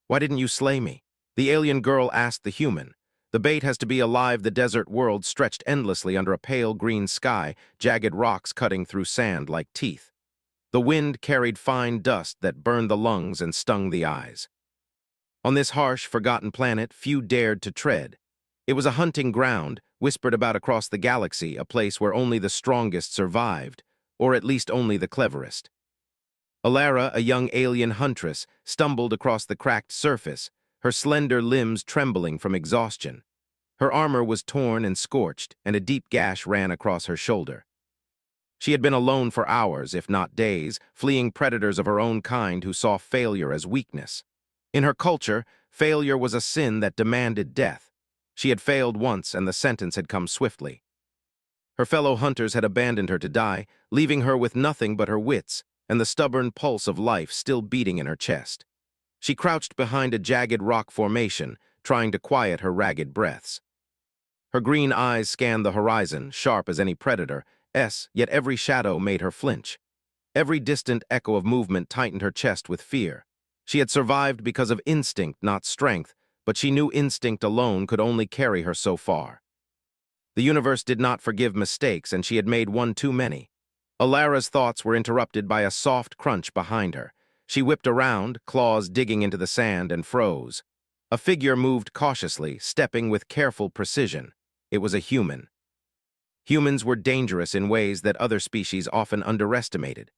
Why didn't you slay me? The alien girl asked the human. The bait has to be alive. The desert world stretched endlessly under a pale green sky, jagged rocks cutting through sand like teeth. The wind carried fine dust that burned the lungs and stung the eyes. On this harsh, forgotten planet, few dared to tread. It was a hunting ground, whispered about across the galaxy, a place where only the strongest survived, or at least only the cleverest. Alara, a young alien huntress, stumbled across the cracked surface, her slender limbs trembling from exhaustion. Her armor was torn and scorched, and a deep gash ran across her shoulder. She had been alone for hours, if not days, fleeing predators of her own kind who saw failure as weakness. In her culture, failure was a sin that demanded death. She had failed once, and the sentence had come swiftly. Her fellow hunters had abandoned her to die, leaving her with nothing but her wits and the stubborn pulse of life still beating in her chest. She crouched behind a jagged rock formation, trying to quiet her ragged breaths. Her green eyes scanned the horizon, sharp as any predator, yet every shadow made her flinch. Every distant echo of movement tightened her chest with fear. She had survived because of instinct, not strength, but she knew instinct alone could only carry her so far. The universe did not forgive mistakes, and she had made one too many. Alara's thoughts were interrupted by a soft crunch behind her. She whipped around, claws digging into the sand, and froze. A figure moved cautiously, stepping with careful precision. It was a human. Humans were dangerous in ways that other species often underestimated.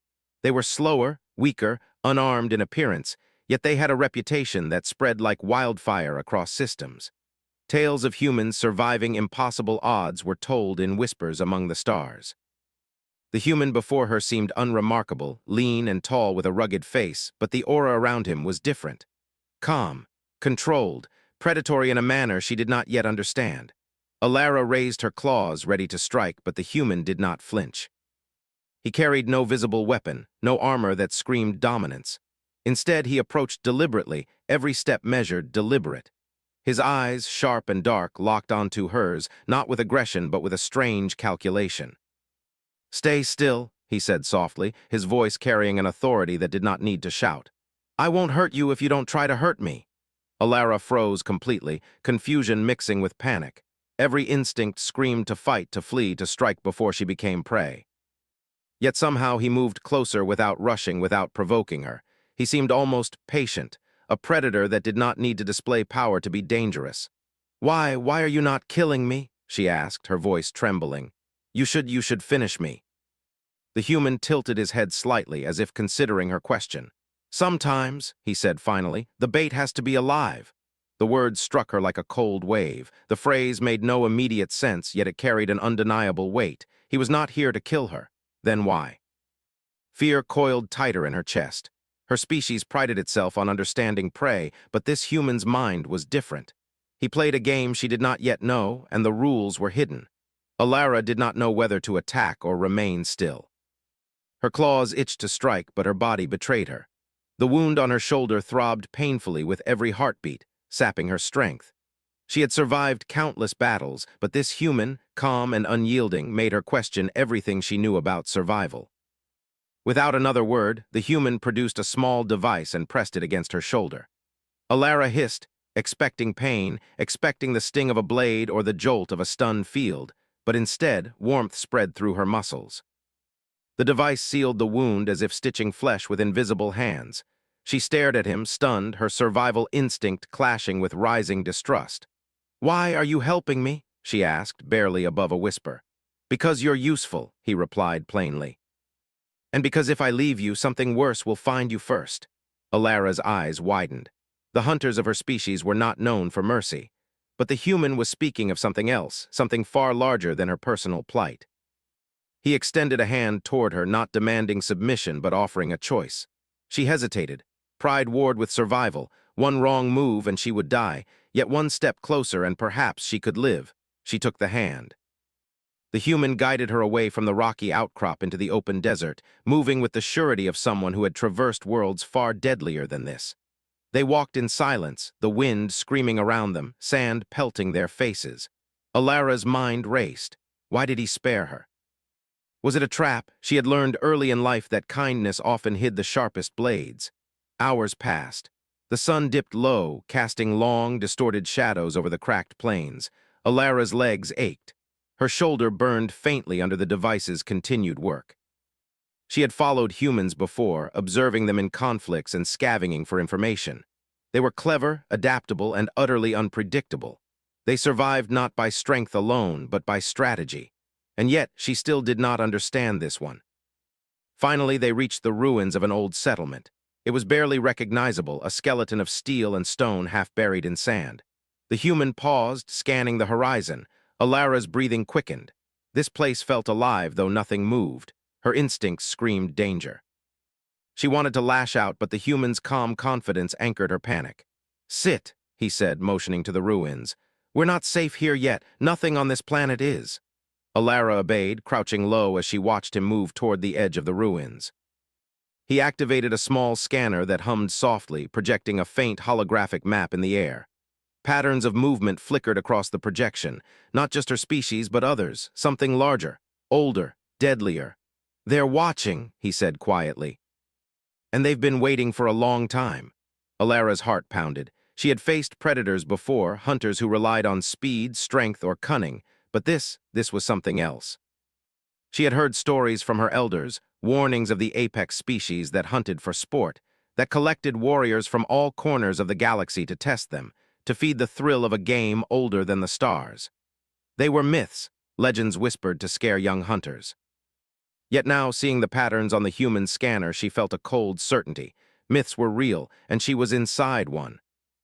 They were slower, weaker, unarmed in appearance, yet they had a reputation that spread like wildfire across systems. Tales of humans surviving impossible odds were told in whispers among the stars. The human before her seemed unremarkable, lean and tall with a rugged face, but the aura around him was different. Calm, controlled, predatory in a manner she did not yet understand. Alara raised her claws, ready to strike, but the human did not flinch. He carried no visible weapon, no armor that screamed dominance. Instead, he approached deliberately, every step measured, deliberate. His eyes, sharp and dark, locked onto hers, not with aggression but with a strange calculation. "Stay still," he said softly, his voice carrying an authority that did not need to shout. "I won't hurt you if you don't try to hurt me." Alara froze completely, confusion mixing with panic. Every instinct screamed to fight, to flee, to strike before she became prey. Yet somehow he moved closer without rushing, without provoking her. He seemed almost patient, a predator that did not need to display power to be dangerous. Why are you not killing me?" she asked, her voice trembling. You should finish me." The human tilted his head slightly, as if considering her question. "Sometimes," he said finally, "the bait has to be alive." The words struck her like a cold wave. The phrase made no immediate sense, yet it carried an undeniable weight. He was not here to kill her. Then why? Fear coiled tighter in her chest. Her species prided itself on understanding prey, but this human's mind was different. He played a game she did not yet know, and the rules were hidden. Alara did not know whether to attack or remain still. Her claws itched to strike, but her body betrayed her. The wound on her shoulder throbbed painfully with every heartbeat, sapping her strength. She had survived countless battles, but this human, calm and unyielding, made her question everything she knew about survival. Without another word, the human produced a small device and pressed it against her shoulder. Alara hissed, expecting pain, expecting the sting of a blade or the jolt of a stunned field, but instead, warmth spread through her muscles. The device sealed the wound as if stitching flesh with invisible hands. She stared at him, stunned, her survival instinct clashing with rising distrust. "Why are you helping me?" she asked, barely above a whisper. "Because you're useful," he replied plainly. "And because if I leave you, something worse will find you first." Alara's eyes widened. The hunters of her species were not known for mercy, but the human was speaking of something else, something far larger than her personal plight. He extended a hand toward her, not demanding submission but offering a choice. She hesitated. Pride warred with survival. One wrong move and she would die, yet one step closer and perhaps she could live. She took the hand. The human guided her away from the rocky outcrop into the open desert, moving with the surety of someone who had traversed worlds far deadlier than this. They walked in silence, the wind screaming around them, sand pelting their faces. Alara's mind raced. Why did he spare her? Was it a trap? She had learned early in life that kindness often hid the sharpest blades. Hours passed. The sun dipped low, casting long, distorted shadows over the cracked plains. Alara's legs ached. Her shoulder burned faintly under the device's continued work. She had followed humans before, observing them in conflicts and scavenging for information. They were clever, adaptable, and utterly unpredictable. They survived not by strength alone, but by strategy. And yet, she still did not understand this one. Finally, they reached the ruins of an old settlement. It was barely recognizable, a skeleton of steel and stone half buried in sand. The human paused, scanning the horizon. Alara's breathing quickened. This place felt alive, though nothing moved. Her instincts screamed danger. She wanted to lash out, but the human's calm confidence anchored her panic. "Sit," he said, motioning to the ruins. "We're not safe here yet. Nothing on this planet is." Alara obeyed, crouching low as she watched him move toward the edge of the ruins. He activated a small scanner that hummed softly, projecting a faint holographic map in the air. Patterns of movement flickered across the projection, not just her species, but others, something larger, older, deadlier. "They're watching," he said quietly. "And they've been waiting for a long time." Alara's heart pounded. She had faced predators before, hunters who relied on speed, strength, or cunning, but this was something else. She had heard stories from her elders, warnings of the apex species that hunted for sport, that collected warriors from all corners of the galaxy to test them, to feed the thrill of a game older than the stars. They were myths, legends whispered to scare young hunters. Yet now, seeing the patterns on the human scanner, she felt a cold certainty. Myths were real, and she was inside one.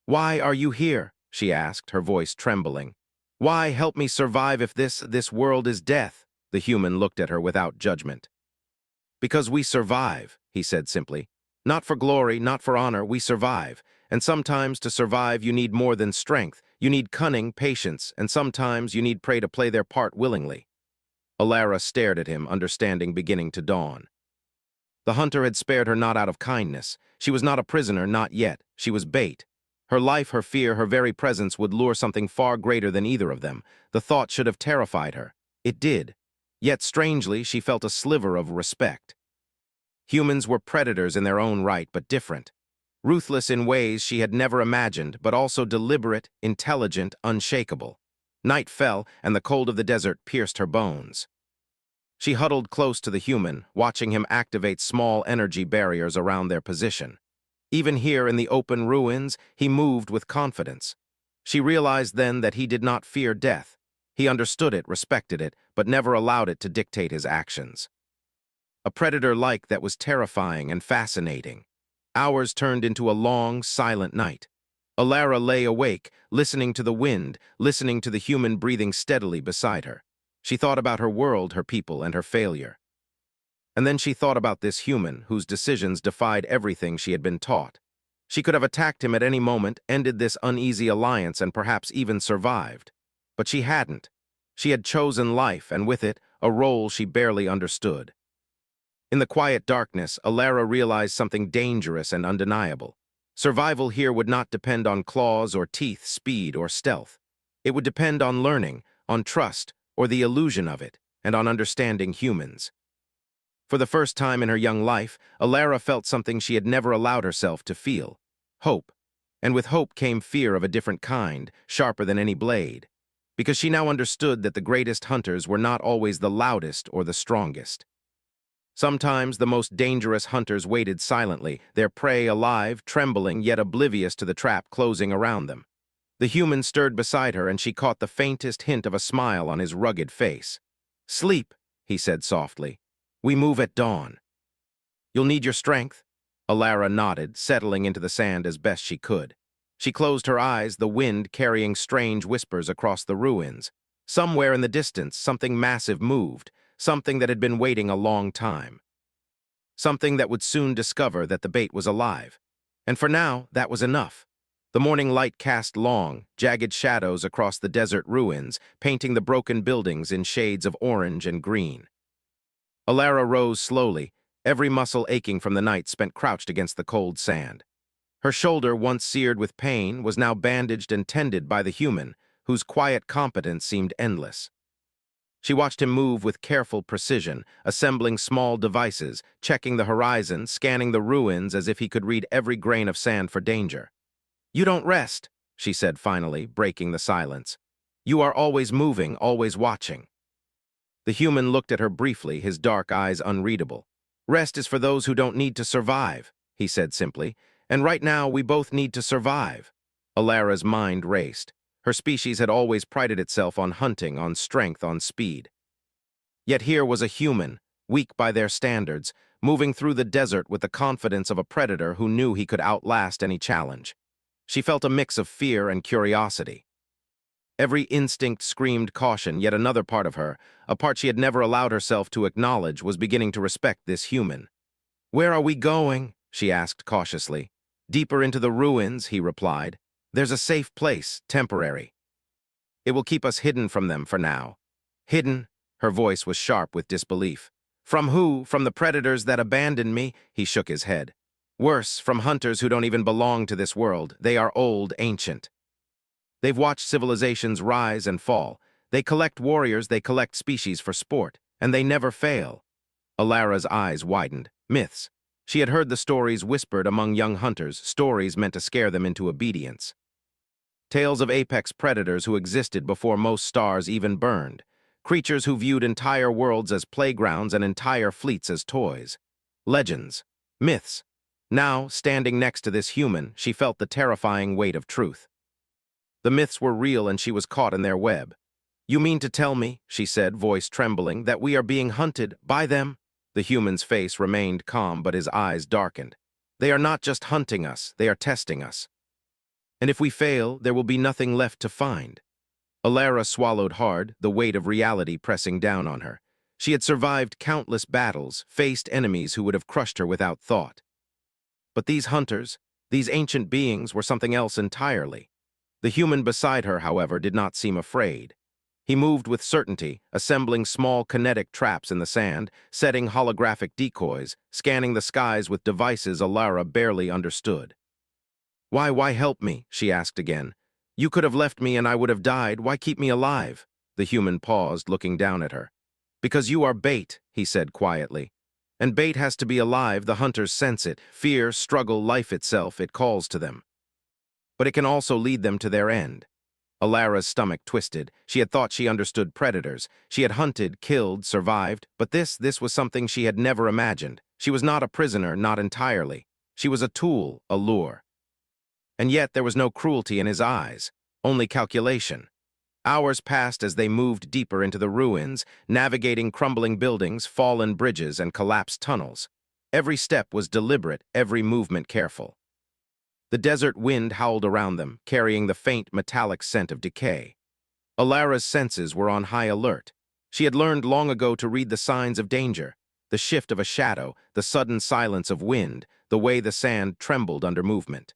"Why are you here?" she asked, her voice trembling. "Why help me survive if this world is death?" The human looked at her without judgment. "Because we survive," he said simply. "Not for glory, not for honor, we survive. And sometimes to survive you need more than strength. You need cunning, patience, and sometimes you need prey to play their part willingly." Alara stared at him, understanding beginning to dawn. The hunter had spared her not out of kindness. She was not a prisoner, not yet. She was bait. Her life, her fear, her very presence would lure something far greater than either of them. The thought should have terrified her. It did. Yet, strangely, she felt a sliver of respect. Humans were predators in their own right, but different. Ruthless in ways she had never imagined, but also deliberate, intelligent, unshakable. Night fell, and the cold of the desert pierced her bones. She huddled close to the human, watching him activate small energy barriers around their position. Even here in the open ruins, he moved with confidence. She realized then that he did not fear death. He understood it, respected it, but never allowed it to dictate his actions. A predator-like that was terrifying and fascinating. Hours turned into a long, silent night. Alara lay awake, listening to the wind, listening to the human breathing steadily beside her. She thought about her world, her people, and her failure. And then she thought about this human, whose decisions defied everything she had been taught. She could have attacked him at any moment, ended this uneasy alliance, and perhaps even survived. But she hadn't. She had chosen life, and with it, a role she barely understood. In the quiet darkness, Alara realized something dangerous and undeniable. Survival here would not depend on claws or teeth, speed or stealth. It would depend on learning, on trust, or the illusion of it, and on understanding humans. For the first time in her young life, Alara felt something she had never allowed herself to feel. Hope. And with hope came fear of a different kind, sharper than any blade. Because she now understood that the greatest hunters were not always the loudest or the strongest. Sometimes the most dangerous hunters waited silently, their prey alive, trembling, yet oblivious to the trap closing around them. The human stirred beside her, and she caught the faintest hint of a smile on his rugged face. "Sleep," he said softly. "We move at dawn." "You'll need your strength." Alara nodded, settling into the sand as best she could. She closed her eyes, the wind carrying strange whispers across the ruins. Somewhere in the distance, something massive moved, something that had been waiting a long time. Something that would soon discover that the bait was alive. And for now, that was enough. The morning light cast long, jagged shadows across the desert ruins, painting the broken buildings in shades of orange and green. Alara rose slowly, every muscle aching from the night spent crouched against the cold sand. Her shoulder, once seared with pain, was now bandaged and tended by the human, whose quiet competence seemed endless. She watched him move with careful precision, assembling small devices, checking the horizon, scanning the ruins as if he could read every grain of sand for danger. You don't rest, she said finally, breaking the silence. You are always moving, always watching. The human looked at her briefly, his dark eyes unreadable. Rest is for those who don't need to survive, he said simply, and right now we both need to survive. Alara's mind raced. Her species had always prided itself on hunting, on strength, on speed. Yet here was a human, weak by their standards, moving through the desert with the confidence of a predator who knew he could outlast any challenge. She felt a mix of fear and curiosity. Every instinct screamed caution, yet another part of her, a part she had never allowed herself to acknowledge, was beginning to respect this human. "Where are we going?" she asked cautiously. "Deeper into the ruins," he replied. "There's a safe place, temporary. It will keep us hidden from them for now." "Hidden?" Her voice was sharp with disbelief. "From who? From the predators that abandoned me?" He shook his head. "Worse, from hunters who don't even belong to this world. They are old, ancient. They've watched civilizations rise and fall. They collect warriors, they collect species for sport, and they never fail." Alara's eyes widened. Myths. She had heard the stories whispered among young hunters, stories meant to scare them into obedience. Tales of apex predators who existed before most stars even burned. Creatures who viewed entire worlds as playgrounds and entire fleets as toys. Legends. Myths. Now, standing next to this human, she felt the terrifying weight of truth. The myths were real and she was caught in their web. "You mean to tell me," she said, voice trembling, "that we are being hunted by them?" The human's face remained calm, but his eyes darkened. "They are not just hunting us, they are testing us. And if we fail, there will be nothing left to find." Alara swallowed hard, the weight of reality pressing down on her. She had survived countless battles, faced enemies who would have crushed her without thought. But these hunters, these ancient beings, were something else entirely. The human beside her, however, did not seem afraid. He moved with certainty, assembling small kinetic traps in the sand, setting holographic decoys, scanning the skies with devices Alara barely understood. Why help me?" she asked again. "You could have left me and I would have died. Why keep me alive?" The human paused, looking down at her. "Because you are bait," he said quietly. "And bait has to be alive, the hunters sense it. Fear, struggle, life itself, it calls to them. But it can also lead them to their end." Alara's stomach twisted. She had thought she understood predators. She had hunted, killed, survived, but this was something she had never imagined. She was not a prisoner, not entirely. She was a tool, a lure. And yet there was no cruelty in his eyes, only calculation. Hours passed as they moved deeper into the ruins, navigating crumbling buildings, fallen bridges, and collapsed tunnels. Every step was deliberate, every movement careful. The desert wind howled around them, carrying the faint metallic scent of decay. Alara's senses were on high alert. She had learned long ago to read the signs of danger, the shift of a shadow, the sudden silence of wind, the way the sand trembled under movement.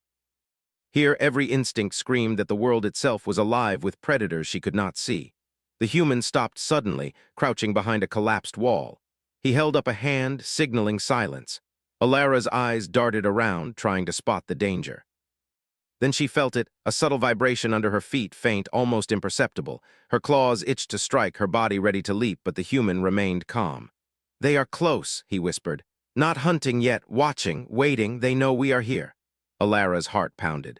Here, every instinct screamed that the world itself was alive with predators she could not see. The human stopped suddenly, crouching behind a collapsed wall. He held up a hand, signaling silence. Alara's eyes darted around, trying to spot the danger. Then she felt it, a subtle vibration under her feet, faint, almost imperceptible. Her claws itched to strike, her body ready to leap, but the human remained calm. "They are close," he whispered. "Not hunting yet, watching, waiting, they know we are here." Alara's heart pounded.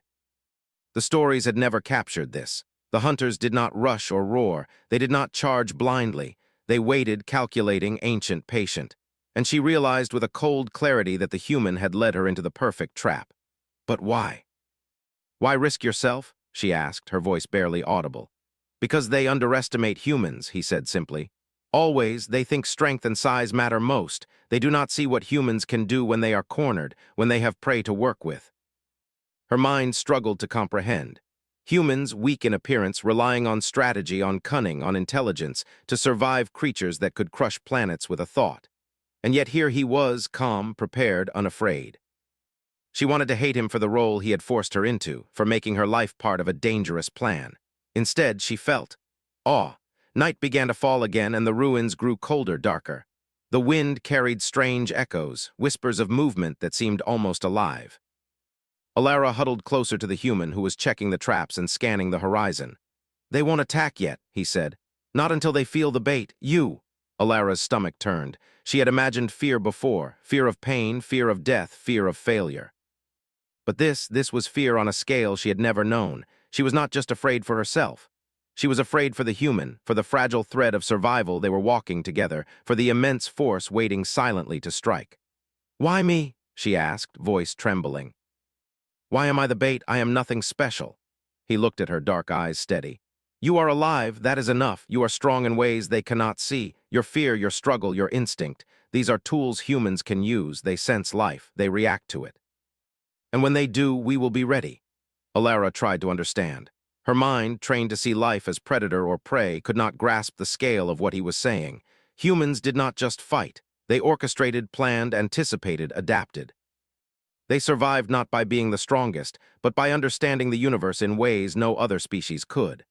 The stories had never captured this. The hunters did not rush or roar. They did not charge blindly. They waited, calculating, ancient, patient. And she realized with a cold clarity that the human had led her into the perfect trap. But why? "Why risk yourself?" she asked, her voice barely audible. "Because they underestimate humans," he said simply. "Always, they think strength and size matter most. They do not see what humans can do when they are cornered, when they have prey to work with." Her mind struggled to comprehend. Humans, weak in appearance, relying on strategy, on cunning, on intelligence, to survive creatures that could crush planets with a thought. And yet here he was, calm, prepared, unafraid. She wanted to hate him for the role he had forced her into, for making her life part of a dangerous plan. Instead, she felt awe. Night began to fall again, and the ruins grew colder, darker. The wind carried strange echoes, whispers of movement that seemed almost alive. Alara huddled closer to the human who was checking the traps and scanning the horizon. "They won't attack yet," he said. "Not until they feel the bait. You." Alara's stomach turned. She had imagined fear before, fear of pain, fear of death, fear of failure. But this was fear on a scale she had never known. She was not just afraid for herself. She was afraid for the human, for the fragile thread of survival they were walking together, for the immense force waiting silently to strike. "Why me?" she asked, voice trembling. "Why am I the bait? I am nothing special." He looked at her, dark eyes steady. "You are alive, that is enough. You are strong in ways they cannot see. Your fear, your struggle, your instinct. These are tools humans can use. They sense life. They react to it. And when they do, we will be ready." Alara tried to understand. Her mind, trained to see life as predator or prey, could not grasp the scale of what he was saying. Humans did not just fight. They orchestrated, planned, anticipated, adapted. They survived not by being the strongest, but by understanding the universe in ways no other species could.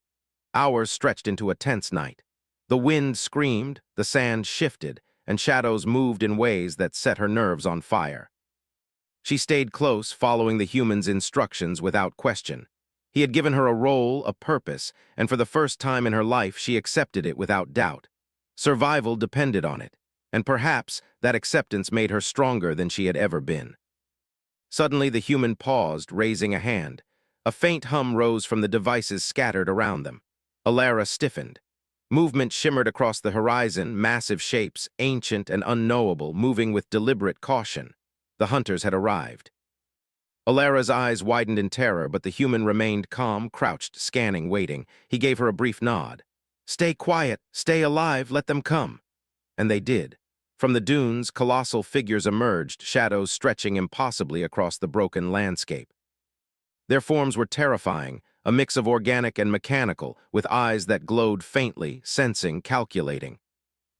Hours stretched into a tense night. The wind screamed, the sand shifted, and shadows moved in ways that set her nerves on fire. She stayed close, following the human's instructions without question. He had given her a role, a purpose, and for the first time in her life she accepted it without doubt. Survival depended on it, and perhaps that acceptance made her stronger than she had ever been. Suddenly the human paused, raising a hand. A faint hum rose from the devices scattered around them. Alara stiffened. Movement shimmered across the horizon, massive shapes, ancient and unknowable, moving with deliberate caution. The hunters had arrived. Alara's eyes widened in terror, but the human remained calm, crouched, scanning, waiting. He gave her a brief nod. "Stay quiet, stay alive, let them come." And they did. From the dunes, colossal figures emerged, shadows stretching impossibly across the broken landscape. Their forms were terrifying, a mix of organic and mechanical, with eyes that glowed faintly, sensing, calculating.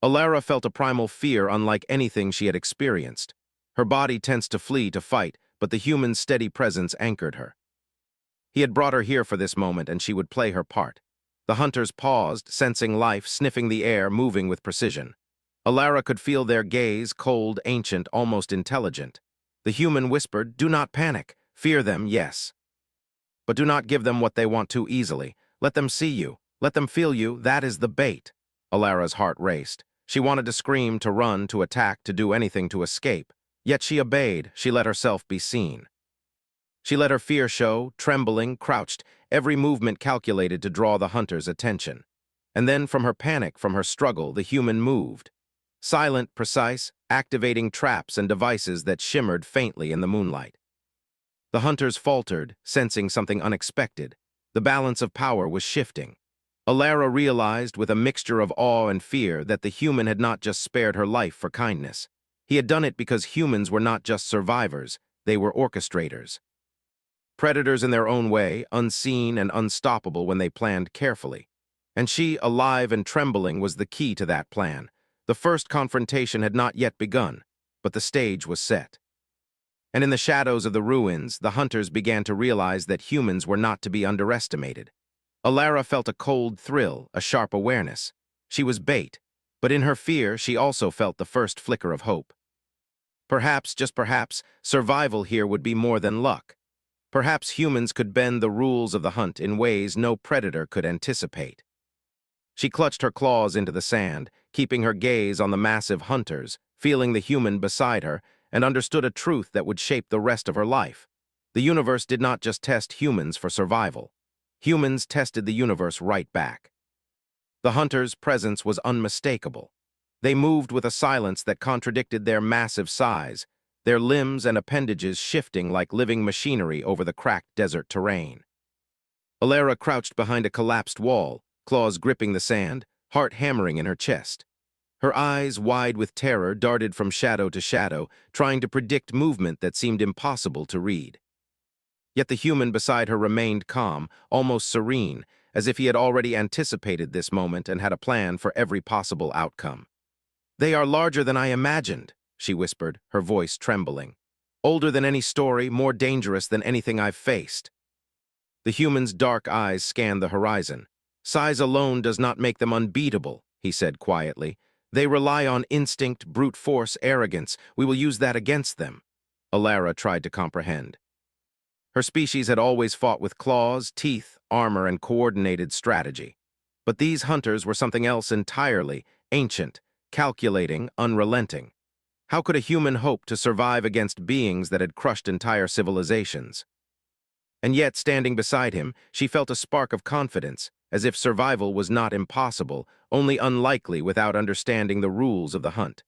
Alara felt a primal fear unlike anything she had experienced. Her body tensed to flee, to fight, but the human's steady presence anchored her. He had brought her here for this moment, and she would play her part. The hunters paused, sensing life, sniffing the air, moving with precision. Alara could feel their gaze, cold, ancient, almost intelligent. The human whispered, "Do not panic. Fear them, yes. But do not give them what they want too easily. Let them see you. Let them feel you. That is the bait." Alara's heart raced. She wanted to scream, to run, to attack, to do anything to escape. Yet she obeyed. She let herself be seen. She let her fear show, trembling, crouched, every movement calculated to draw the hunter's attention. And then from her panic, from her struggle, the human moved. Silent, precise, activating traps and devices that shimmered faintly in the moonlight. The hunters faltered, sensing something unexpected. The balance of power was shifting. Alara realized, with a mixture of awe and fear, that the human had not just spared her life for kindness. He had done it because humans were not just survivors, they were orchestrators. Predators in their own way, unseen and unstoppable when they planned carefully. And she, alive and trembling, was the key to that plan. The first confrontation had not yet begun, but the stage was set. And in the shadows of the ruins, the hunters began to realize that humans were not to be underestimated. Alara felt a cold thrill, a sharp awareness. She was bait, but in her fear, she also felt the first flicker of hope. Perhaps, just perhaps, survival here would be more than luck. Perhaps humans could bend the rules of the hunt in ways no predator could anticipate. She clutched her claws into the sand, keeping her gaze on the massive hunters, feeling the human beside her, and understood a truth that would shape the rest of her life. The universe did not just test humans for survival. Humans tested the universe right back. The hunters' presence was unmistakable. They moved with a silence that contradicted their massive size, their limbs and appendages shifting like living machinery over the cracked desert terrain. Alara crouched behind a collapsed wall, claws gripping the sand, heart hammering in her chest. Her eyes, wide with terror, darted from shadow to shadow, trying to predict movement that seemed impossible to read. Yet the human beside her remained calm, almost serene, as if he had already anticipated this moment and had a plan for every possible outcome. "They are larger than I imagined," she whispered, her voice trembling. "Older than any story, more dangerous than anything I've faced." The human's dark eyes scanned the horizon. "Size alone does not make them unbeatable," he said quietly. "They rely on instinct, brute force, arrogance. We will use that against them." Alara tried to comprehend. Her species had always fought with claws, teeth, armor, and coordinated strategy. But these hunters were something else entirely, ancient, calculating, unrelenting. How could a human hope to survive against beings that had crushed entire civilizations? And yet, standing beside him, she felt a spark of confidence, as if survival was not impossible, only unlikely without understanding the rules of the hunt.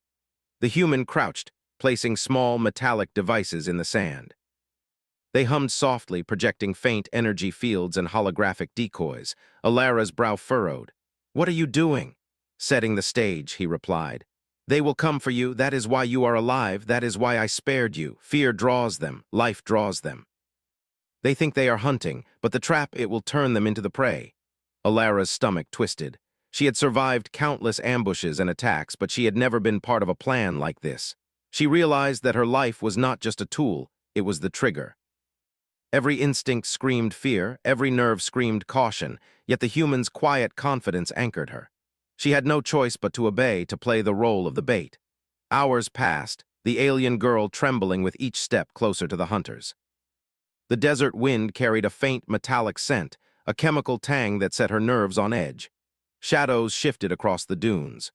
The human crouched, placing small metallic devices in the sand. They hummed softly, projecting faint energy fields and holographic decoys. Alara's brow furrowed. "What are you doing?" "Setting the stage," he replied. "They will come for you. That is why you are alive. That is why I spared you. Fear draws them. Life draws them. They think they are hunting, but the trap, it will turn them into the prey." Alara's stomach twisted. She had survived countless ambushes and attacks, but she had never been part of a plan like this. She realized that her life was not just a tool, it was the trigger. Every instinct screamed fear, every nerve screamed caution, yet the human's quiet confidence anchored her. She had no choice but to obey, to play the role of the bait. Hours passed, the alien girl trembling with each step closer to the hunters. The desert wind carried a faint metallic scent, a chemical tang that set her nerves on edge. Shadows shifted across the dunes.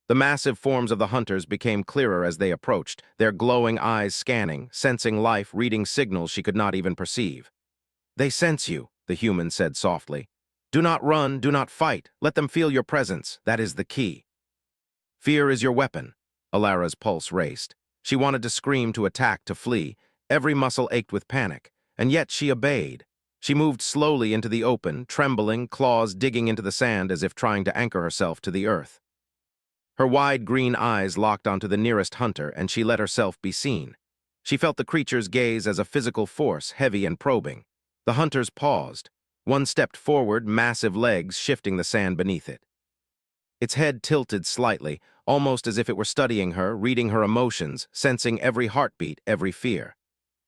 The massive forms of the hunters became clearer as they approached, their glowing eyes scanning, sensing life, reading signals she could not even perceive. "They sense you," the human said softly. "Do not run, do not fight. Let them feel your presence. That is the key." "Fear is your weapon." Alara's pulse raced. She wanted to scream, to attack, to flee. Every muscle ached with panic, and yet she obeyed. She moved slowly into the open, trembling, claws digging into the sand as if trying to anchor herself to the earth. Her wide green eyes locked onto the nearest hunter, and she let herself be seen. She felt the creature's gaze as a physical force, heavy and probing. The hunters paused. One stepped forward, massive legs shifting the sand beneath it. Its head tilted slightly, almost as if it were studying her, reading her emotions, sensing every heartbeat, every fear.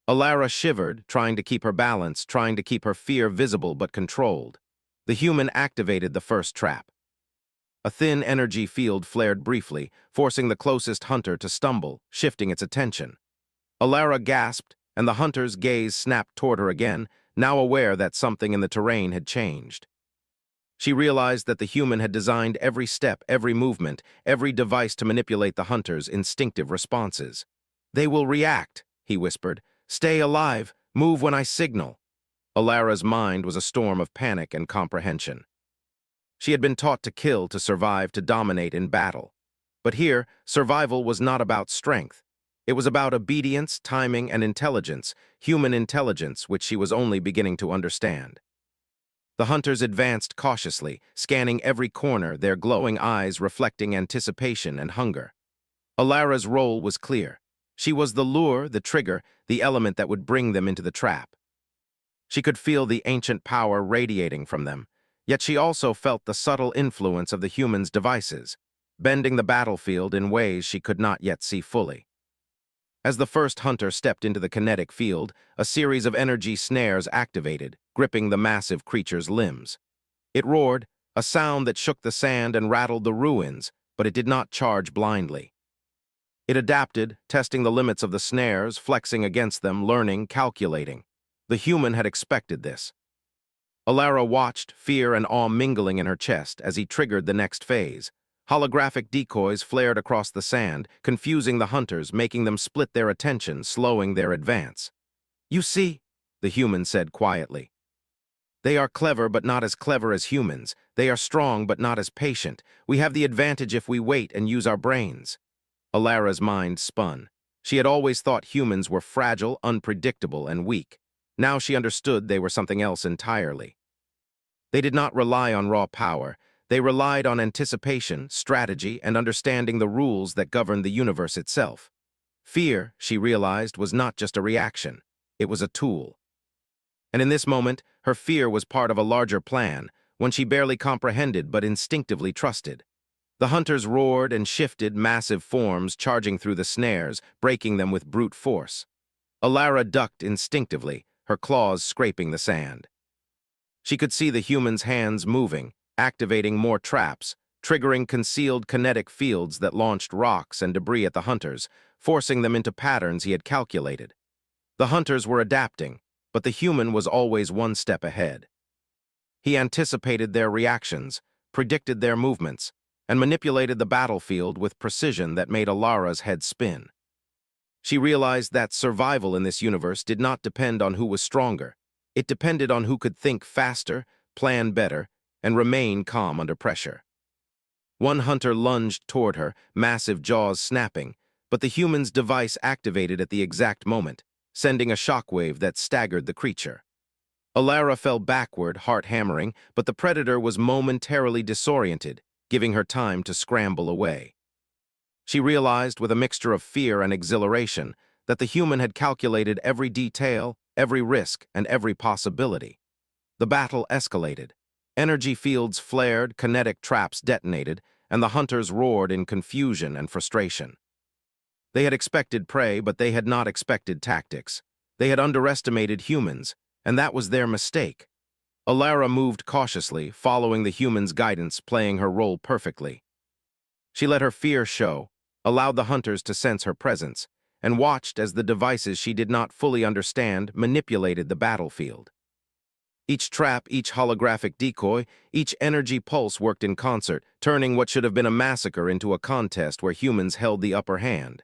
Alara shivered, trying to keep her balance, trying to keep her fear visible but controlled. The human activated the first trap. A thin energy field flared briefly, forcing the closest hunter to stumble, shifting its attention. Alara gasped, and the hunter's gaze snapped toward her again, now aware that something in the terrain had changed. She realized that the human had designed every step, every movement, every device to manipulate the hunter's instinctive responses. "They will react," he whispered. "Stay alive. Move when I signal." Alara's mind was a storm of panic and comprehension. She had been taught to kill, to survive, to dominate in battle. But here, survival was not about strength. It was about obedience, timing, and intelligence, human intelligence, which she was only beginning to understand. The hunters advanced cautiously, scanning every corner, their glowing eyes reflecting anticipation and hunger. Alara's role was clear. She was the lure, the trigger, the element that would bring them into the trap. She could feel the ancient power radiating from them, yet she also felt the subtle influence of the human's devices, bending the battlefield in ways she could not yet see fully. As the first hunter stepped into the kinetic field, a series of energy snares activated, gripping the massive creature's limbs. It roared, a sound that shook the sand and rattled the ruins, but it did not charge blindly. It adapted, testing the limits of the snares, flexing against them, learning, calculating. The human had expected this. Alara watched, fear and awe mingling in her chest as he triggered the next phase. Holographic decoys flared across the sand, confusing the hunters, making them split their attention, slowing their advance. "You see," the human said quietly. "They are clever, but not as clever as humans. They are strong, but not as patient. We have the advantage if we wait and use our brains." Alara's mind spun. She had always thought humans were fragile, unpredictable, and weak. Now she understood they were something else entirely. They did not rely on raw power. They relied on anticipation, strategy, and understanding the rules that governed the universe itself. Fear, she realized, was not just a reaction. It was a tool. And in this moment, her fear was part of a larger plan, one she barely comprehended but instinctively trusted. The hunters roared and shifted, massive forms charging through the snares, breaking them with brute force. Alara ducked instinctively, her claws scraping the sand. She could see the human's hands moving, activating more traps, triggering concealed kinetic fields that launched rocks and debris at the hunters, forcing them into patterns he had calculated. The hunters were adapting, but the human was always one step ahead. He anticipated their reactions, predicted their movements, and manipulated the battlefield with precision that made Alara's head spin. She realized that survival in this universe did not depend on who was stronger. It depended on who could think faster, plan better, and remain calm under pressure. One hunter lunged toward her, massive jaws snapping, but the human's device activated at the exact moment, sending a shockwave that staggered the creature. Alara fell backward, heart hammering, but the predator was momentarily disoriented, giving her time to scramble away. She realized, with a mixture of fear and exhilaration, that the human had calculated every detail, every risk, and every possibility. The battle escalated. Energy fields flared, kinetic traps detonated, and the hunters roared in confusion and frustration. They had expected prey, but they had not expected tactics. They had underestimated humans, and that was their mistake. Alara moved cautiously, following the human's guidance, playing her role perfectly. She let her fear show, allowed the hunters to sense her presence, and watched as the devices she did not fully understand manipulated the battlefield. Each trap, each holographic decoy, each energy pulse worked in concert, turning what should have been a massacre into a contest where humans held the upper hand.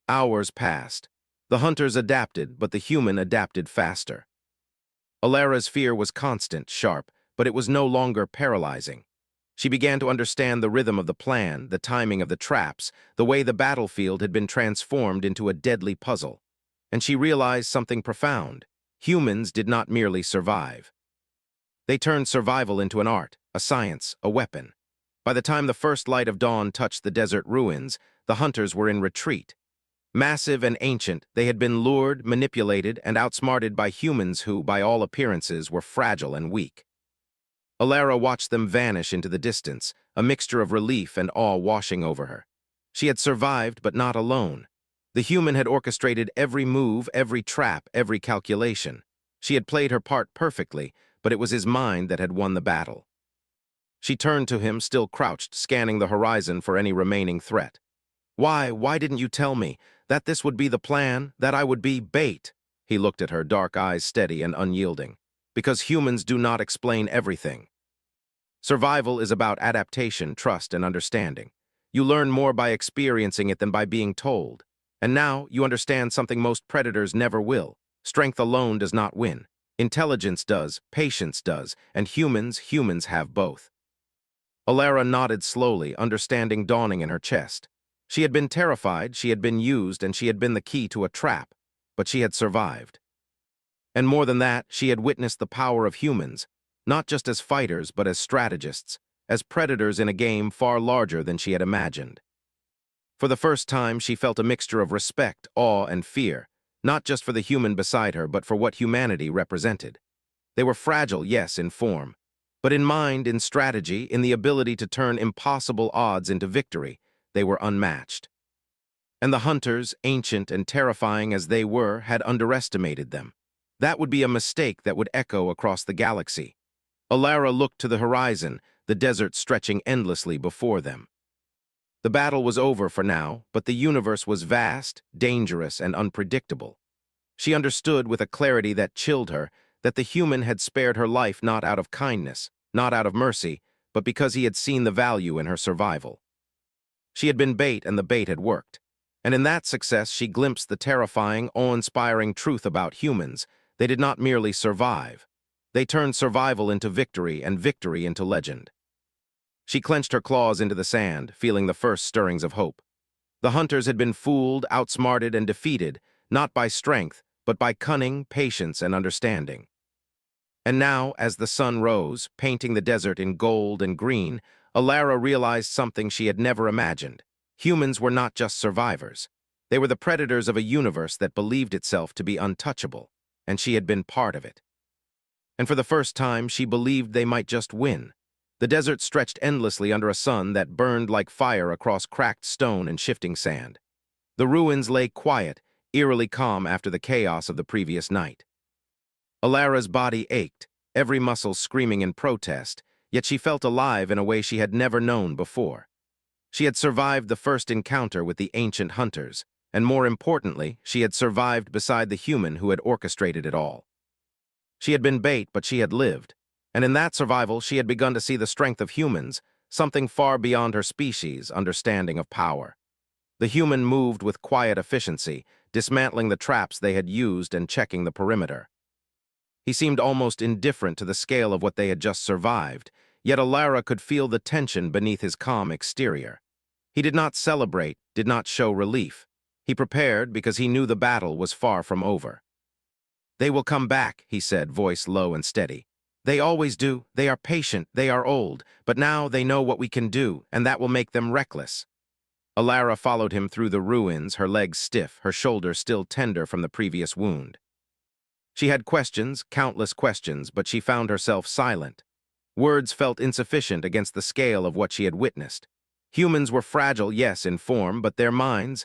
Hours passed. The hunters adapted, but the human adapted faster. Alara's fear was constant, sharp, but it was no longer paralyzing. She began to understand the rhythm of the plan, the timing of the traps, the way the battlefield had been transformed into a deadly puzzle. And she realized something profound. Humans did not merely survive. They turned survival into an art, a science, a weapon. By the time the first light of dawn touched the desert ruins, the hunters were in retreat. Massive and ancient, they had been lured, manipulated, and outsmarted by humans who, by all appearances, were fragile and weak. Alara watched them vanish into the distance, a mixture of relief and awe washing over her. She had survived, but not alone. The human had orchestrated every move, every trap, every calculation. She had played her part perfectly, but it was his mind that had won the battle. She turned to him, still crouched, scanning the horizon for any remaining threat. Why didn't you tell me that this would be the plan, that I would be bait?" He looked at her, dark eyes steady and unyielding. "Because humans do not explain everything. Survival is about adaptation, trust, and understanding. You learn more by experiencing it than by being told. And now you understand something most predators never will. Strength alone does not win. Intelligence does, patience does, and humans have both." Alara nodded slowly, understanding dawning in her chest. She had been terrified, she had been used, and she had been the key to a trap, but she had survived. And more than that, she had witnessed the power of humans, not just as fighters, but as strategists, as predators in a game far larger than she had imagined. For the first time, she felt a mixture of respect, awe, and fear, not just for the human beside her, but for what humanity represented. They were fragile, yes, in form, but in mind, in strategy, in the ability to turn impossible odds into victory, they were unmatched. And the hunters, ancient and terrifying as they were, had underestimated them. That would be a mistake that would echo across the galaxy. Alara looked to the horizon, the desert stretching endlessly before them. The battle was over for now, but the universe was vast, dangerous, and unpredictable. She understood with a clarity that chilled her that the human had spared her life not out of kindness, not out of mercy, but because he had seen the value in her survival. She had been bait, and the bait had worked. And in that success, she glimpsed the terrifying, awe-inspiring truth about humans. They did not merely survive. They turned survival into victory, and victory into legend. She clenched her claws into the sand, feeling the first stirrings of hope. The hunters had been fooled, outsmarted, and defeated, not by strength, but by cunning, patience, and understanding. And now, as the sun rose, painting the desert in gold and green, Alara realized something she had never imagined. Humans were not just survivors. They were the predators of a universe that believed itself to be untouchable, and she had been part of it. And for the first time, she believed they might just win. The desert stretched endlessly under a sun that burned like fire across cracked stone and shifting sand. The ruins lay quiet, eerily calm after the chaos of the previous night. Alara's body ached, every muscle screaming in protest, yet she felt alive in a way she had never known before. She had survived the first encounter with the ancient hunters, and more importantly, she had survived beside the human who had orchestrated it all. She had been bait, but she had lived, and in that survival she had begun to see the strength of humans, something far beyond her species' understanding of power. The human moved with quiet efficiency, dismantling the traps they had used and checking the perimeter. He seemed almost indifferent to the scale of what they had just survived, yet Alara could feel the tension beneath his calm exterior. He did not celebrate, did not show relief. He prepared because he knew the battle was far from over. "They will come back," he said, voice low and steady. "They always do. They are patient, they are old, but now they know what we can do, and that will make them reckless." Alara followed him through the ruins, her legs stiff, her shoulder still tender from the previous wound. She had questions, countless questions, but she found herself silent. Words felt insufficient against the scale of what she had witnessed. Humans were fragile, yes, in form, but their minds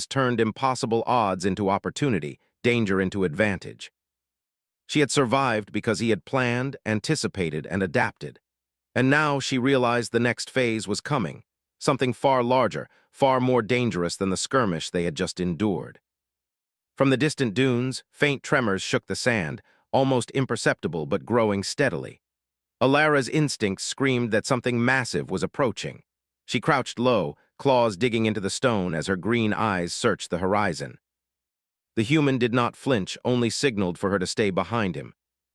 turned impossible odds into opportunity, danger into advantage. She had survived because he had planned, anticipated, and adapted. And now she realized the next phase was coming, something far larger, far more dangerous than the skirmish they had just endured. From the distant dunes, faint tremors shook the sand, almost imperceptible but growing steadily. Alara's instincts screamed that something massive was approaching. She crouched low, claws digging into the stone as her green eyes searched the horizon. The human did not flinch, only signaled for her to stay behind him.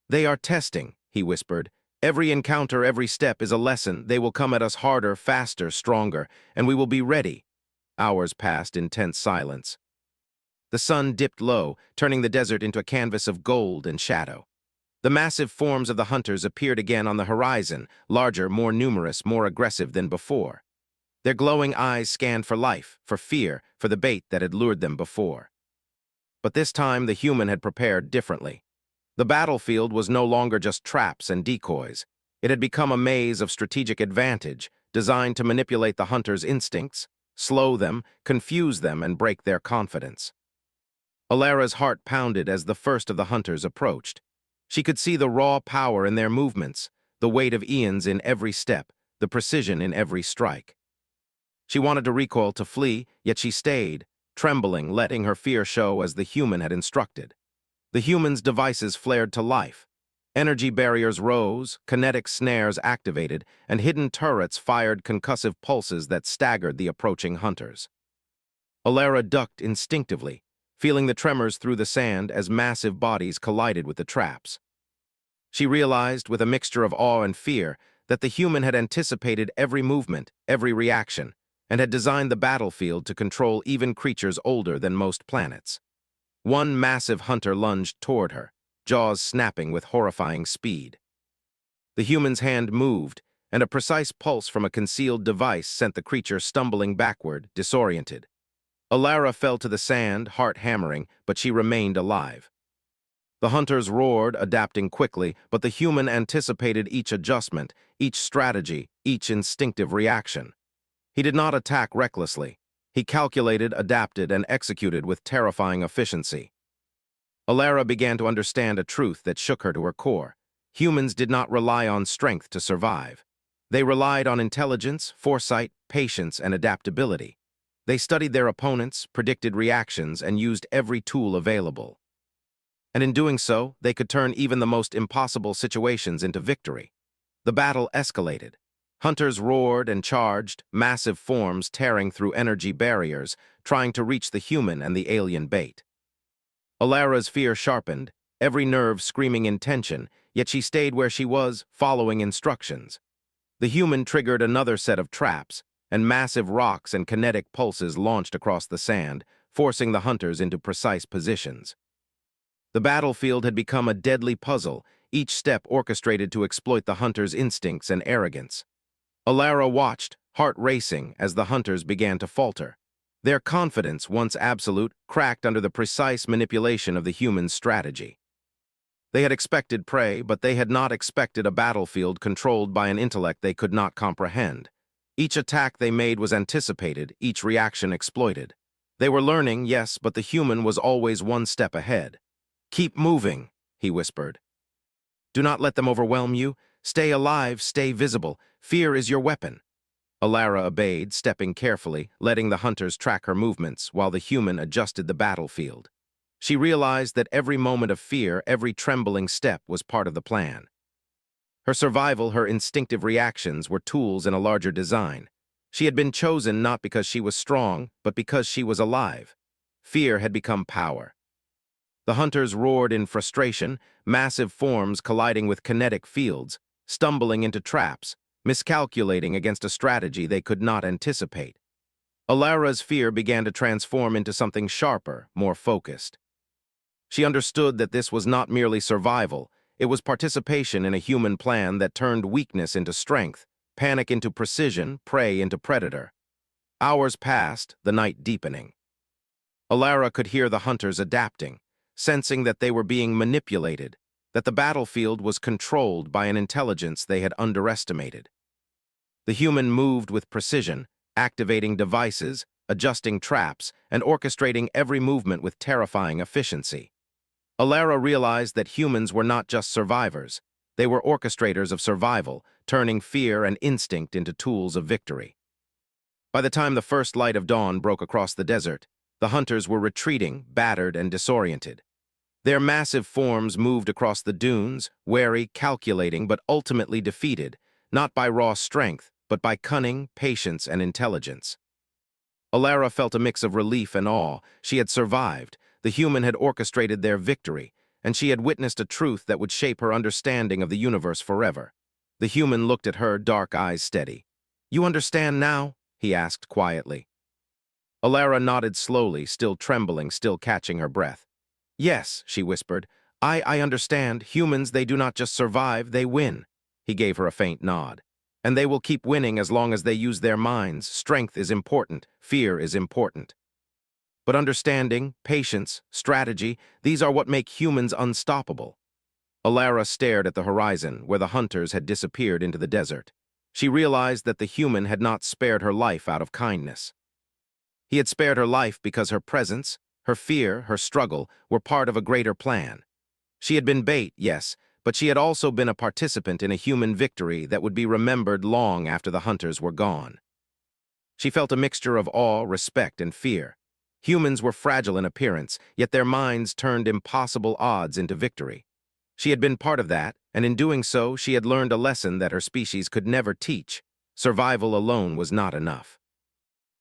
"They are testing," he whispered. "Every encounter, every step is a lesson. They will come at us harder, faster, stronger, and we will be ready." Hours passed in tense silence. The sun dipped low, turning the desert into a canvas of gold and shadow. The massive forms of the hunters appeared again on the horizon, larger, more numerous, more aggressive than before. Their glowing eyes scanned for life, for fear, for the bait that had lured them before. But this time the human had prepared differently. The battlefield was no longer just traps and decoys. It had become a maze of strategic advantage, designed to manipulate the hunters' instincts, slow them, confuse them, and break their confidence. Alara's heart pounded as the first of the hunters approached. She could see the raw power in their movements, the weight of eons in every step, the precision in every strike. She wanted to recoil, to flee, yet she stayed, trembling, letting her fear show as the human had instructed. The human's devices flared to life. Energy barriers rose, kinetic snares activated, and hidden turrets fired concussive pulses that staggered the approaching hunters. Alara ducked instinctively, feeling the tremors through the sand as massive bodies collided with the traps. She realized, with a mixture of awe and fear, that the human had anticipated every movement, every reaction, and had designed the battlefield to control even creatures older than most planets. One massive hunter lunged toward her, jaws snapping with horrifying speed. The human's hand moved, and a precise pulse from a concealed device sent the creature stumbling backward, disoriented. Alara fell to the sand, heart hammering, but she remained alive. The hunters roared, adapting quickly, but the human anticipated each adjustment, each strategy, each instinctive reaction. He did not attack recklessly. He calculated, adapted, and executed with terrifying efficiency. Alara began to understand a truth that shook her to her core. Humans did not rely on strength to survive. They relied on intelligence, foresight, patience, and adaptability. They studied their opponents, predicted reactions, and used every tool available. And in doing so, they could turn even the most impossible situations into victory. The battle escalated. Hunters roared and charged, massive forms tearing through energy barriers, trying to reach the human and the alien bait. Alara's fear sharpened, every nerve screaming in tension, yet she stayed where she was, following instructions. The human triggered another set of traps, and massive rocks and kinetic pulses launched across the sand, forcing the hunters into precise positions. The battlefield had become a deadly puzzle, each step orchestrated to exploit the hunters' instincts and arrogance. Alara watched, heart racing, as the hunters began to falter. Their confidence, once absolute, cracked under the precise manipulation of the human strategy. They had expected prey, but they had not expected a battlefield controlled by an intellect they could not comprehend. Each attack they made was anticipated, each reaction exploited. They were learning, yes, but the human was always one step ahead. "Keep moving," he whispered. "Do not let them overwhelm you. Stay alive, stay visible. Fear is your weapon." Alara obeyed, stepping carefully, letting the hunters track her movements while the human adjusted the battlefield. She realized that every moment of fear, every trembling step was part of the plan. Her survival, her instinctive reactions were tools in a larger design. She had been chosen not because she was strong, but because she was alive. Fear had become power. The hunters roared in frustration, massive forms colliding with kinetic fields, stumbling into traps, miscalculating against a strategy they could not anticipate. Alara's fear began to transform into something sharper, more focused. She understood that this was not merely survival, it was participation in a human plan that turned weakness into strength, panic into precision, prey into predator. Hours passed, the night deepening. Alara could hear the hunters adapting, sensing that they were being manipulated, that the battlefield was controlled by an intelligence they had underestimated. The human moved with precision, activating devices, adjusting traps, and orchestrating every movement with terrifying efficiency. Alara realized that humans were not just survivors. They were orchestrators of survival, turning fear and instinct into tools of victory. By the time the first light of dawn broke across the desert, the hunters were retreating, battered and disoriented. Their massive forms moved across the dunes, wary, calculating, but ultimately defeated, not by raw strength, but by cunning, patience, and intelligence. Alara felt a mix of relief and awe. She had survived, the human had orchestrated their victory, and she had witnessed a truth that would shape her understanding of the universe forever. The human looked at her, dark eyes steady. "You understand now?" he asked quietly. Alara nodded slowly, still trembling, still catching her breath. "Yes," she whispered. I understand. Humans, they do not just survive, they win." He gave her a faint nod. "And they will keep winning as long as they use their minds. Strength is important. Fear is important. But understanding, patience, strategy, these are what make humans unstoppable." Alara stared at the horizon, where the hunters had disappeared into the desert. She realized that the human had not spared her life out of kindness. He had spared her life because her presence, her fear, her struggle were part of a greater plan. She had been bait, yes, but she had also been a participant in a human victory that would be remembered long after the hunters were gone. She felt a mixture of awe, respect, and fear. Humans were fragile in appearance, yet their minds turned impossible odds into victory. She had been part of that, and in doing so, she had learned a lesson that her species could never teach. Survival alone was not enough.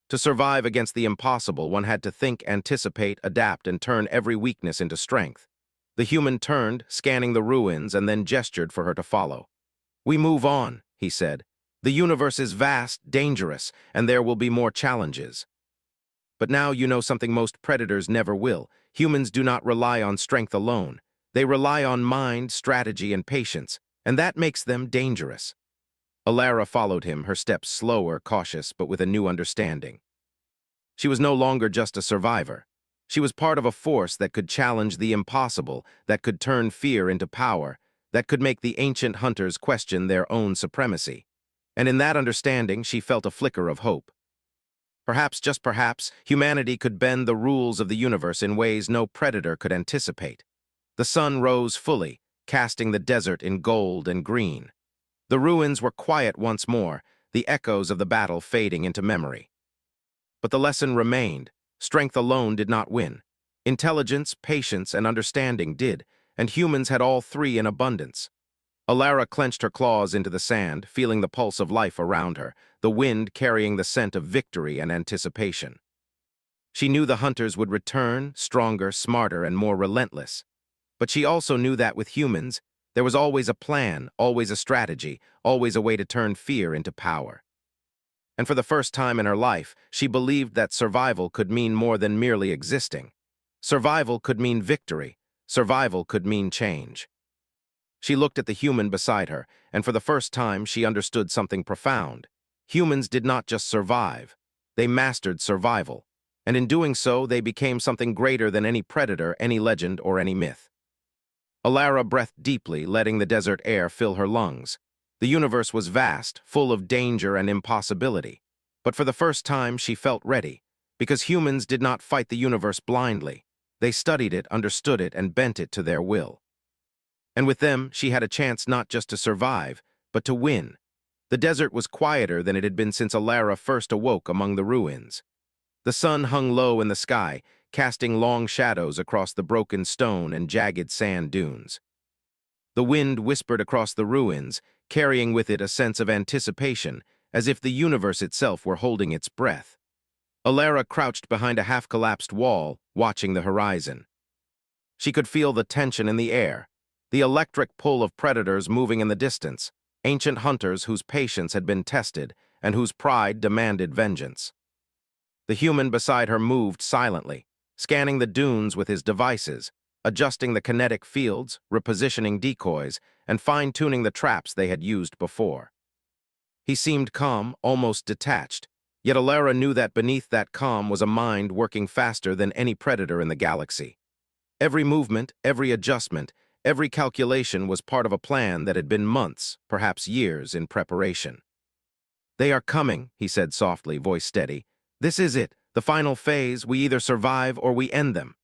To survive against the impossible, one had to think, anticipate, adapt, and turn every weakness into strength. The human turned, scanning the ruins, and then gestured for her to follow. "We move on," he said. "The universe is vast, dangerous, and there will be more challenges. But now you know something most predators never will. Humans do not rely on strength alone. They rely on mind, strategy, and patience, and that makes them dangerous." Alara followed him, her steps slower, cautious, but with a new understanding. She was no longer just a survivor. She was part of a force that could challenge the impossible, that could turn fear into power, that could make the ancient hunters question their own supremacy. And in that understanding, she felt a flicker of hope. Perhaps, just perhaps, humanity could bend the rules of the universe in ways no predator could anticipate. The sun rose fully, casting the desert in gold and green. The ruins were quiet once more, the echoes of the battle fading into memory. But the lesson remained. Strength alone did not win. Intelligence, patience, and understanding did, and humans had all three in abundance. Alara clenched her claws into the sand, feeling the pulse of life around her, the wind carrying the scent of victory and anticipation. She knew the hunters would return, stronger, smarter, and more relentless. But she also knew that with humans, there was always a plan, always a strategy, always a way to turn fear into power. And for the first time in her life, she believed that survival could mean more than merely existing. Survival could mean victory. Survival could mean change. She looked at the human beside her, and for the first time she understood something profound. Humans did not just survive. They mastered survival. And in doing so, they became something greater than any predator, any legend, or any myth. Alara breathed deeply, letting the desert air fill her lungs. The universe was vast, full of danger and impossibility. But for the first time, she felt ready, because humans did not fight the universe blindly. They studied it, understood it, and bent it to their will. And with them, she had a chance not just to survive, but to win. The desert was quieter than it had been since Alara first awoke among the ruins. The sun hung low in the sky, casting long shadows across the broken stone and jagged sand dunes. The wind whispered across the ruins, carrying with it a sense of anticipation, as if the universe itself were holding its breath. Alara crouched behind a half-collapsed wall, watching the horizon. She could feel the tension in the air, the electric pull of predators moving in the distance, ancient hunters whose patience had been tested and whose pride demanded vengeance. The human beside her moved silently, scanning the dunes with his devices, adjusting the kinetic fields, repositioning decoys, and fine-tuning the traps they had used before. He seemed calm, almost detached, yet Alara knew that beneath that calm was a mind working faster than any predator in the galaxy. Every movement, every adjustment, every calculation was part of a plan that had been months, perhaps years, in preparation. "They are coming," he said softly, voice steady. "This is it, the final phase. We either survive or we end them."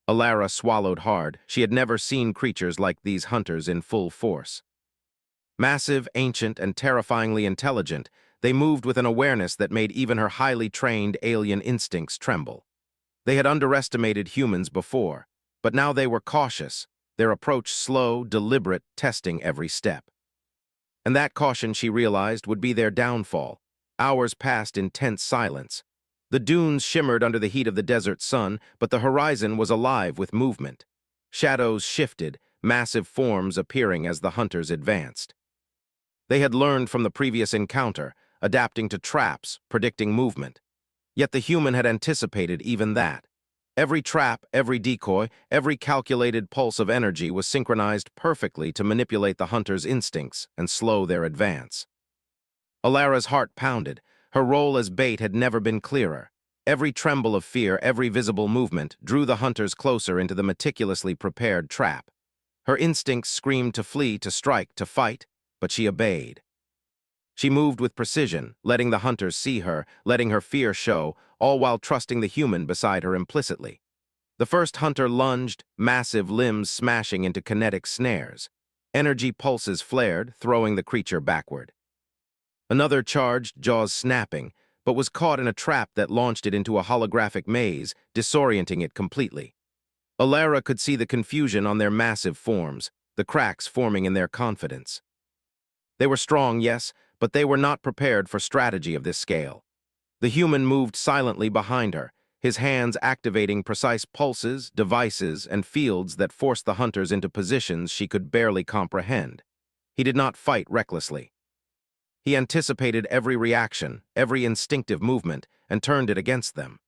Alara swallowed hard. She had never seen creatures like these hunters in full force. Massive, ancient, and terrifyingly intelligent, they moved with an awareness that made even her highly trained alien instincts tremble. They had underestimated humans before, but now they were cautious, their approach slow, deliberate, testing every step. And that caution, she realized, would be their downfall. Hours passed in tense silence. The dunes shimmered under the heat of the desert sun, but the horizon was alive with movement. Shadows shifted, massive forms appearing as the hunters advanced. They had learned from the previous encounter, adapting to traps, predicting movement. Yet the human had anticipated even that. Every trap, every decoy, every calculated pulse of energy was synchronized perfectly to manipulate the hunter's instincts and slow their advance. Alara's heart pounded. Her role as bait had never been clearer. Every tremble of fear, every visible movement, drew the hunters closer into the meticulously prepared trap. Her instincts screamed to flee, to strike, to fight, but she obeyed. She moved with precision, letting the hunters see her, letting her fear show, all while trusting the human beside her implicitly. The first hunter lunged, massive limbs smashing into kinetic snares. Energy pulses flared, throwing the creature backward. Another charged, jaws snapping, but was caught in a trap that launched it into a holographic maze, disorienting it completely. Alara could see the confusion on their massive forms, the cracks forming in their confidence. They were strong, yes, but they were not prepared for strategy of this scale. The human moved silently behind her, his hands activating precise pulses, devices, and fields that forced the hunters into positions she could barely comprehend. He did not fight recklessly. He anticipated every reaction, every instinctive movement, and turned it against them.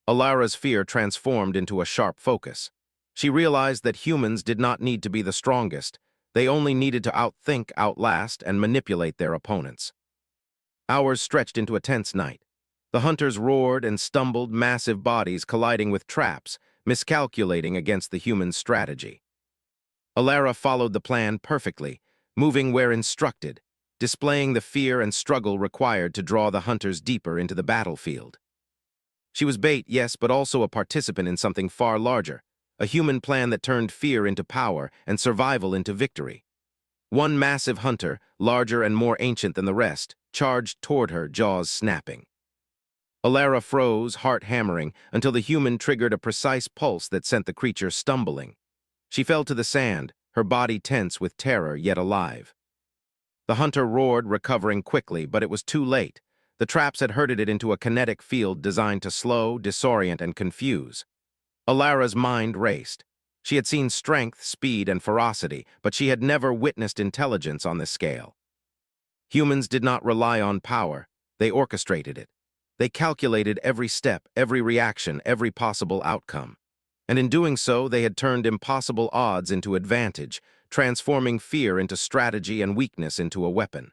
Alara's fear transformed into a sharp focus. She realized that humans did not need to be the strongest. They only needed to outthink, outlast, and manipulate their opponents. Hours stretched into a tense night. The hunters roared and stumbled, massive bodies colliding with traps, miscalculating against the human's strategy. Alara followed the plan perfectly, moving where instructed, displaying the fear and struggle required to draw the hunters deeper into the battlefield. She was bait, yes, but also a participant in something far larger, a human plan that turned fear into power and survival into victory. One massive hunter, larger and more ancient than the rest, charged toward her, jaws snapping. Alara froze, heart hammering, until the human triggered a precise pulse that sent the creature stumbling. She fell to the sand, her body tense with terror yet alive. The hunter roared, recovering quickly, but it was too late. The traps had herded it into a kinetic field designed to slow, disorient, and confuse. Alara's mind raced. She had seen strength, speed, and ferocity, but she had never witnessed intelligence on this scale. Humans did not rely on power. They orchestrated it. They calculated every step, every reaction, every possible outcome. And in doing so, they had turned impossible odds into advantage, transforming fear into strategy and weakness into a weapon.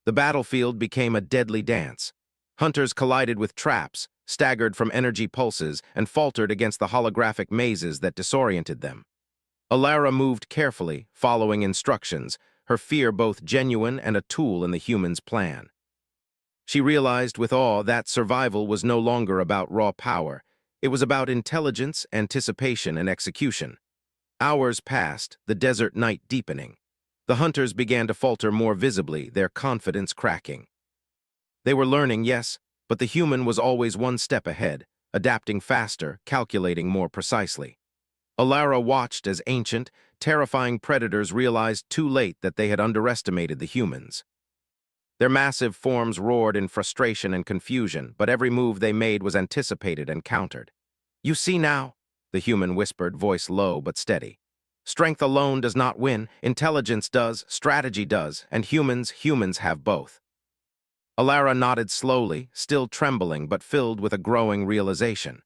The battlefield became a deadly dance. Hunters collided with traps, staggered from energy pulses, and faltered against the holographic mazes that disoriented them. Alara moved carefully, following instructions, her fear both genuine and a tool in the human's plan. She realized with awe that survival was no longer about raw power. It was about intelligence, anticipation, and execution. Hours passed, the desert night deepening. The hunters began to falter more visibly, their confidence cracking. They were learning, yes, but the human was always one step ahead, adapting faster, calculating more precisely. Alara watched as ancient, terrifying predators realized too late that they had underestimated the humans. Their massive forms roared in frustration and confusion, but every move they made was anticipated and countered. "You see now," the human whispered, voice low but steady. "Strength alone does not win, intelligence does, strategy does, and humans have both." Alara nodded slowly, still trembling but filled with a growing realization.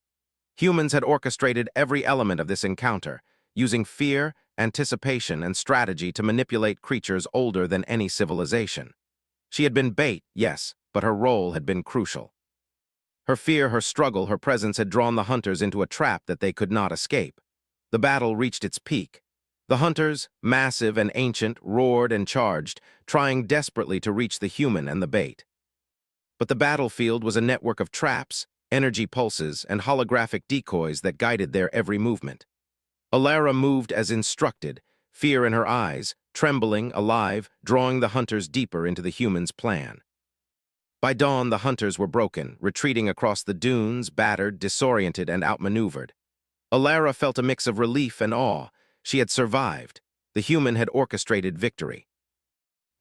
Humans had orchestrated every element of this encounter, using fear, anticipation, and strategy to manipulate creatures older than any civilization. She had been bait, yes, but her role had been crucial. Her fear, her struggle, her presence had drawn the hunters into a trap that they could not escape. The battle reached its peak. The hunters, massive and ancient, roared and charged, trying desperately to reach the human and the bait. But the battlefield was a network of traps, energy pulses, and holographic decoys that guided their every movement. Alara moved as instructed, fear in her eyes, trembling, alive, drawing the hunters deeper into the human's plan. By dawn, the hunters were broken, retreating across the dunes, battered, disoriented, and outmaneuvered. Alara felt a mix of relief and awe. She had survived. The human had orchestrated victory.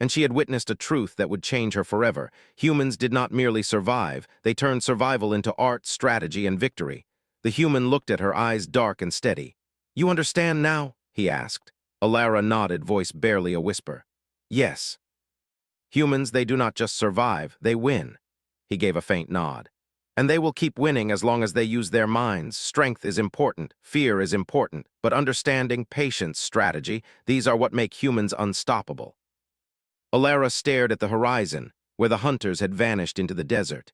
And she had witnessed a truth that would change her forever. Humans did not merely survive, they turned survival into art, strategy, and victory. The human looked at her, eyes dark and steady. "You understand now?" he asked. Alara nodded, voice barely a whisper. "Yes." "Humans, they do not just survive, they win." He gave a faint nod. "And they will keep winning as long as they use their minds. Strength is important, fear is important, but understanding, patience, strategy, these are what make humans unstoppable." Alara stared at the horizon, where the hunters had vanished into the desert.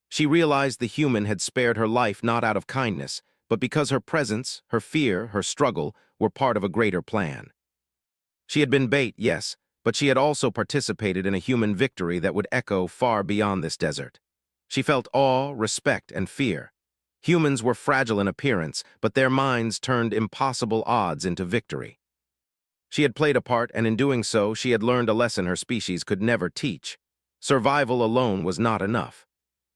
She realized the human had spared her life not out of kindness, but because her presence, her fear, her struggle were part of a greater plan. She had been bait, yes, but she had also participated in a human victory that would echo far beyond this desert. She felt awe, respect, and fear. Humans were fragile in appearance, but their minds turned impossible odds into victory. She had played a part, and in doing so, she had learned a lesson her species could never teach. Survival alone was not enough.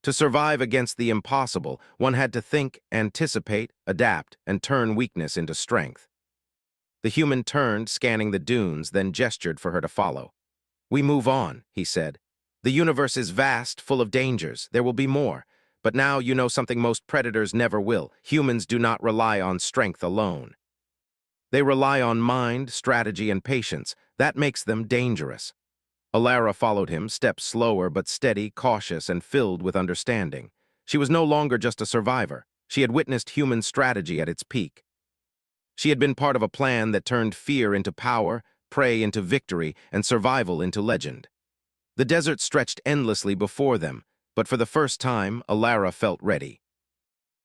To survive against the impossible, one had to think, anticipate, adapt, and turn weakness into strength. The human turned, scanning the dunes, then gestured for her to follow. "We move on," he said. "The universe is vast, full of dangers. There will be more. But now you know something most predators never will. Humans do not rely on strength alone. They rely on mind, strategy, and patience. That makes them dangerous." Alara followed him, steps slower but steady, cautious, and filled with understanding. She was no longer just a survivor. She had witnessed human strategy at its peak. She had been part of a plan that turned fear into power, prey into victory, and survival into legend. The desert stretched endlessly before them, but for the first time, Alara felt ready.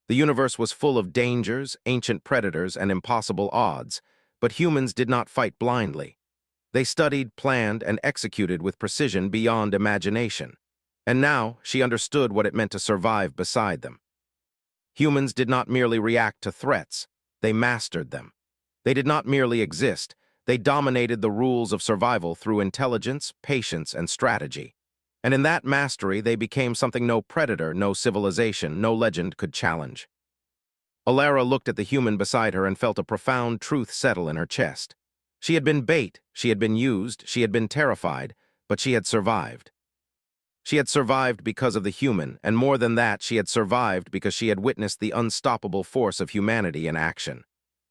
The universe was full of dangers, ancient predators, and impossible odds, but humans did not fight blindly. They studied, planned, and executed with precision beyond imagination. And now she understood what it meant to survive beside them. Humans did not merely react to threats, they mastered them. They did not merely exist, they dominated the rules of survival through intelligence, patience, and strategy. And in that mastery, they became something no predator, no civilization, no legend could challenge. Alara looked at the human beside her and felt a profound truth settle in her chest. She had been bait, she had been used, she had been terrified, but she had survived. She had survived because of the human, and more than that, she had survived because she had witnessed the unstoppable force of humanity in action.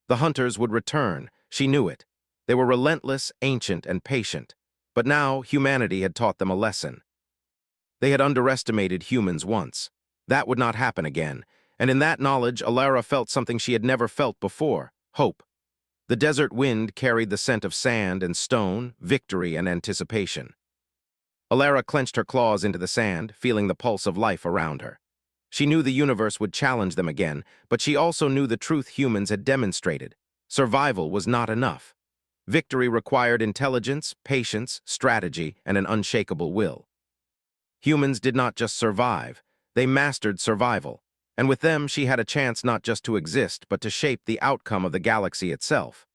The hunters would return, she knew it. They were relentless, ancient, and patient. But now humanity had taught them a lesson. They had underestimated humans once. That would not happen again, and in that knowledge, Alara felt something she had never felt before: hope. The desert wind carried the scent of sand and stone, victory and anticipation. Alara clenched her claws into the sand, feeling the pulse of life around her. She knew the universe would challenge them again, but she also knew the truth humans had demonstrated. Survival was not enough. Victory required intelligence, patience, strategy, and an unshakable will. Humans did not just survive, they mastered survival, and with them she had a chance not just to exist, but to shape the outcome of the galaxy itself.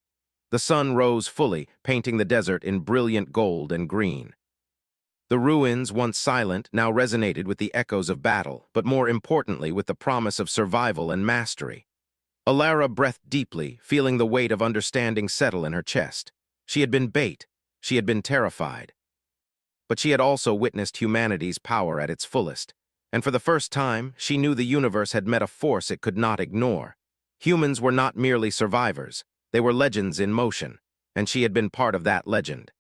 The sun rose fully, painting the desert in brilliant gold and green. The ruins, once silent, now resonated with the echoes of battle, but more importantly with the promise of survival and mastery. Alara breathed deeply, feeling the weight of understanding settle in her chest. She had been bait. She had been terrified. But she had also witnessed humanity's power at its fullest. And for the first time, she knew the universe had met a force it could not ignore. Humans were not merely survivors. They were legends in motion, and she had been part of that legend.